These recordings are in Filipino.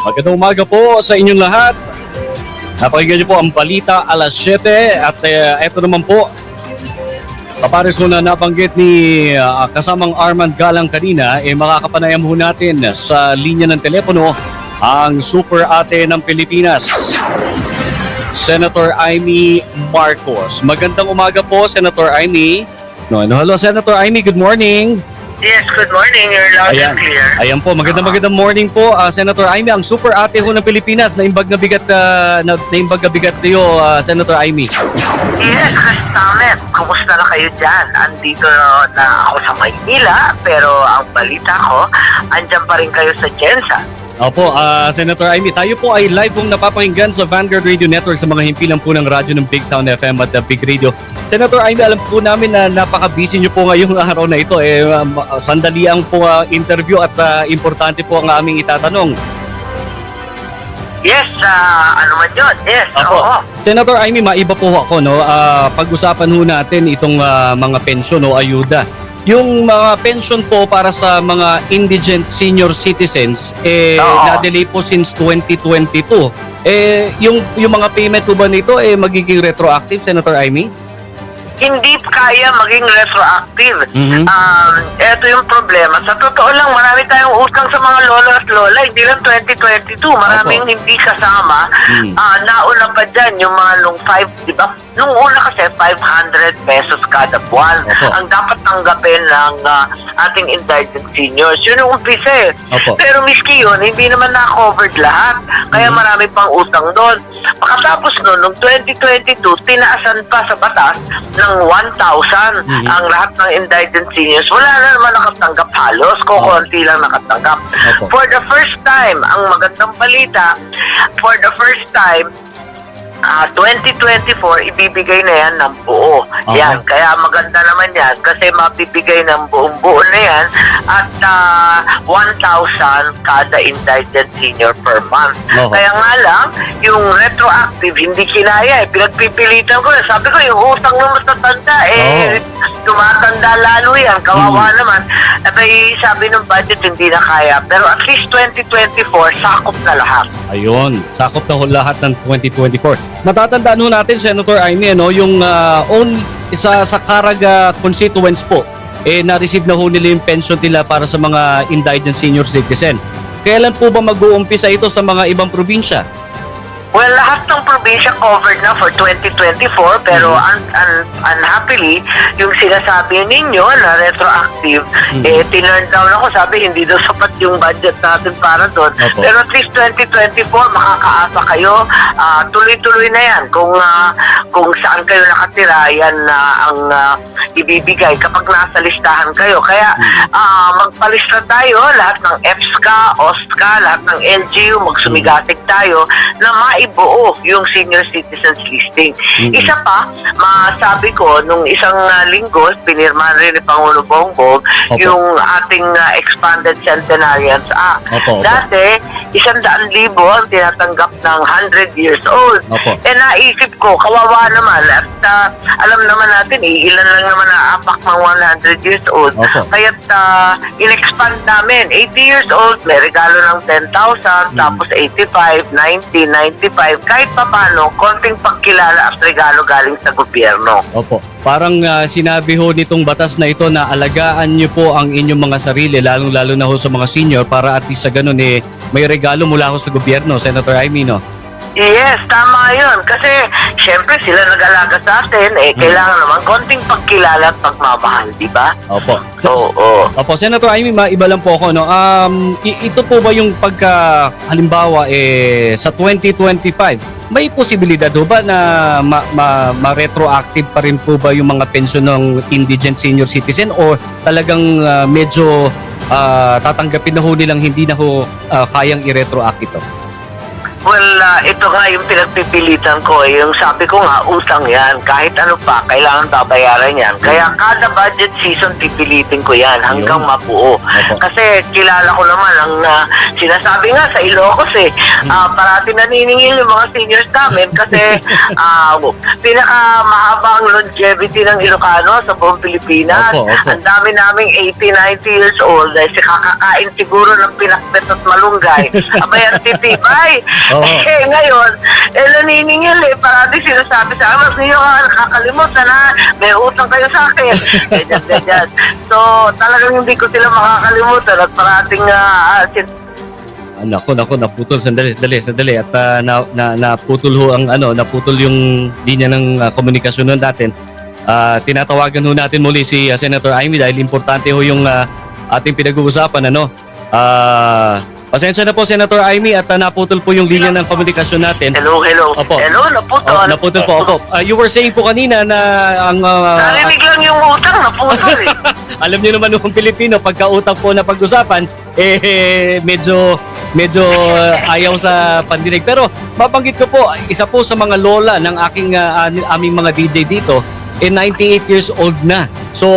Magandang umaga po sa inyong lahat. Napakinggan niyo po ang balita alas 7 at eto naman po. Papares ko na nabanggit ni kasamang Armand Galang kanina, makakapanayam ho natin sa linya ng telepono ang super ate ng Pilipinas, Senator Amy Marcos. Magandang umaga po, Senator Amy. Hello, Senator Amy. Good morning. Yes, good morning. You're loud and clear. Ayan po, magandang morning po, Senator Amy, ang super ate ho ng Pilipinas, naimbag na bigat niyo, Senator Amy. Yes, Kastamet. Kumusta na kayo dyan? Andito na ako sa Maynila, pero ang balita ko, andyan pa rin kayo sa Jensen. Opo, Senator Amy, tayo po ay live pong napapakinggan sa Vanguard Radio Network sa mga himpilan po ng radyo ng Big Sound FM at the Big Radio. Senator Amy, alam po namin na napaka-busy niyo po ngayong araw na ito. Sandali ang po interview at importante po ang aming itatanong. Yes, ano man yun? Yes, Opo. oo. Senator Amy, maiba po ako, no? Pag-usapan ho natin itong mga pensyon o ayuda. Yung mga pension po para sa mga indigent senior citizens, na-delay po since 2022. Yung mga payment po ba nito, magiging retroactive, Senator Amy? Hindi kaya maging retroactive. Mhm. Ito yung problema. Sa totoo lang, marami tayong utang sa mga lolo at lola. Hindi lang 2022. Maraming hindi kasama. Nauna pa dyan yung mga nung 5, di ba? Nung una kasi 500 pesos kada buwan ang dapat tanggapin ng ating indigent seniors. Yun yung umpisa eh. Pero miski yun, hindi naman na-covered lahat. Kaya marami pang utang doon. Pagkatapos noon, nung 2022, tinaasan pa sa batas ng 1,000 ang lahat ng indigent seniors. Wala na naman nakatanggap halos. Kukunti lang nakatanggap. For the first time, ang magandang balita, for the first time, 2024, ibibigay na yan ng buo. Yan, kaya maganda naman yan kasi mabibigay ng buong buo na yan at 1,000 kada indigent senior per month. Kaya nga lang, yung retroactive, hindi kinaya. Pinagpipilitan ko. Sabi ko, yung utang ng matatanda, tumatanda lalo yan. Kawawa naman. Sabi ng budget, hindi na kaya. Pero at least 2024, sakop na lahat. Ayun, sakop na ho lahat ng 2024. Natatandaan ho natin, Senator Amy, yung isa sa Caraga constituents po, na-receive na ho nila yung pension nila para sa mga indigent senior citizen. Kailan po ba mag-uumpisa ito sa mga ibang probinsya? Well, lahat ng probinsya covered na for 2024 pero unhappily, yung sinasabi ninyo na retroactive, tinurn down ako, sabi hindi daw sapat yung budget natin para doon. Pero at least 2024, makakaasa kayo, tuloy-tuloy na yan. Kung saan kayo nakatira, yan ang ibibigay kapag nasa listahan kayo. Kaya magpalista tayo, lahat ng EPSCA, OSCA, lahat ng LGU, magsumigatig tayo na ibuo yung senior citizens listing. Isa pa, masabi ko, nung isang linggo, pinirmahan rin ni Pangulo Bongbong yung ating Expanded Centenarians Act. Dati, 100,000 ang tinatanggap ng 100 years old. Naisip ko, kawawa naman. At alam naman natin, ilan lang naman naapak ng 100 years old. Kaya't in-expand namin. 80 years old, may regalo ng 10,000, tapos 85, 90, 95, kahit pa paano, konting pagkilala at regalo galing sa gobyerno. Parang sinabi ho nitong batas na ito na alagaan niyo po ang inyong mga sarili, lalong-lalo na ho sa mga senior, para at least sa ganun may regalo mula ho sa gobyerno, Senator Amy, no? Yes, tama yun. Kasi, syempre, sila nag-alaga sa atin, kailangan naman konting pagkilala at pagmamahal, di ba? Opo, Senator Amy, maiba lang po ako, no? Ito po ba yung halimbawa, sa 2025, may posibilidad ho ba na ma-retroactive pa rin po ba yung mga pensyon ng indigent senior citizen o talagang medyo tatanggapin na ho nilang hindi na ho kayang i-retroact ito? Well, ito nga yung pinagpipilitan ko. Yung sabi ko nga, utang yan. Kahit ano pa, kailangan babayaran yan. Kaya kada budget season, pipilitin ko yan hanggang mabuo. Kasi kilala ko naman ang sinasabi nga sa Ilocos parati naniningil yung mga seniors namin kasi pinakamahabang longevity ng Ilocano sa buong Pilipinas. Ang dami naming 80, 90 years old. Kakakain siguro ng pinakbet at malunggay. Abay, ang titibay. Ngayon, naniningil parati sinasabi sa akin, hindi nyo nakakalimutan may utang kayo sa akin. Ganyan. So, talagang hindi ko sila makakalimutan at parating Nako, naputol. Sandali. At naputol yung linya ng komunikasyon natin. Tinatawagan ho natin muli si Senator Amy dahil importante ho yung ating pinag-uusapan. Pasensya na po, Senator Amy, at naputol po yung linya ng komunikasyon natin. Hello. Opo. Hello, naputol. Naputol po. Opo. You were saying po kanina na ang... narinig lang yung utang, naputol Alam niyo naman yung Pilipino, pagka utang po na pag-usapan, medyo ayaw sa pandinig. Pero mabanggit ko po, isa po sa mga lola ng aming mga DJ dito, 98 years old na. So,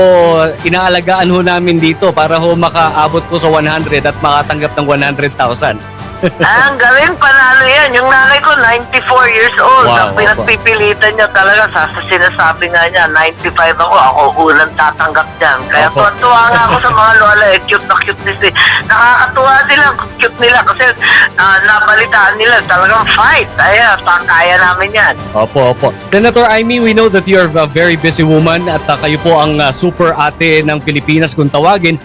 inaalagaan ho namin dito para ho makaabot po sa 100 at makatanggap ng 100,000. Ang galing, panalo yan. Yung nanay ko, 94 years old. Wow, Ang pinagpipilitan niya talaga, sa sinasabi nga niya, 95 ako unang tatanggap dyan. Kaya tuwa nga ako sa mga lola, cute na cute nila. Nakakatuwa sila, cute nila kasi nabalitaan nila, talagang fight. Ayan, kaya namin yan. Opo. Senator Amy, we know that you're a very busy woman at kayo po ang super ate ng Pilipinas kung tawagin.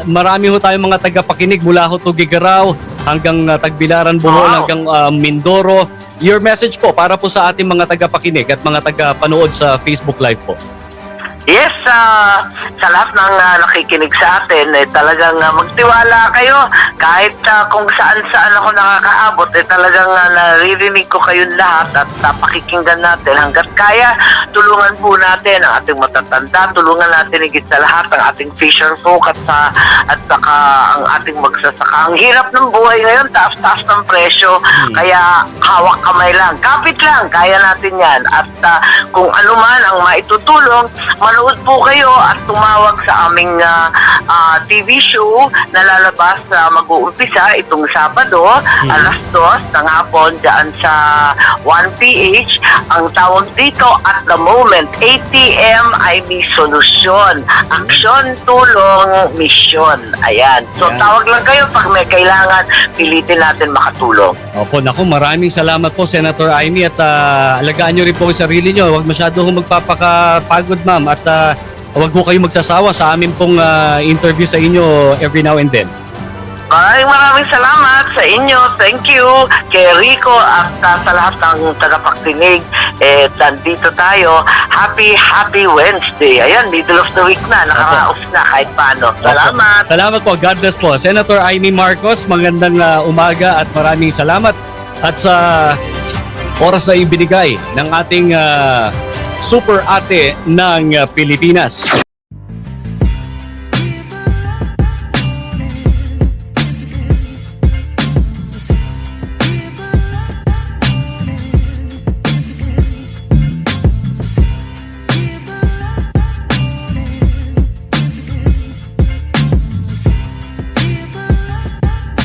Marami ho tayong mga tagapakinig mula ho Tugigaraw hanggang Tagbilaran, Bohol, hanggang Mindoro. Your message po para po sa ating mga tagapakinig at mga tagapanood sa Facebook Live po. Yes, sa lahat ng nakikinig sa atin, talagang magtiwala kayo. Kahit kung saan-saan ako nakakaabot, talagang naririnig ko kayong lahat at pakikinggan natin. Hanggat kaya, tulungan po natin ang ating matatanda, tulungan natin higit sa lahat ang ating fisher folk at saka ang ating magsasaka. Ang hirap ng buhay ngayon, taas-taas ng presyo, kaya hawak kamay lang, kapit lang, kaya natin yan. At kung ano man ang maitutulong, manood po kayo at tumawag sa aming TV show na lalabas mag-uumpisa itong Sabado, alas 2 ng hapon dyan sa 1PH. Ang tawag dito at the moment, ATM ay may solusyon. Aksyon, tulong, misyon. Ayan. So tawag lang kayo pag may kailangan, pilitin natin makatulong. Opo, naku, maraming salamat po, Senator Amy, at alagaan nyo rin po ang sarili nyo. Huwag masyado magpapakapagod, ma'am, at huwag po kayo magsasawa sa amin pong interview sa inyo every now and then. Maraming salamat sa inyo. Thank you kay Rico at sa lahat ng tagapakinig. Nandito tayo. Happy Wednesday. Ayan, middle of the week na. Nakaraos na kahit paano. Salamat. Salamat po. God bless po. Senator Amy Marcos, magandang umaga at maraming salamat. At sa oras na ibinigay ng ating super ate ng Pilipinas.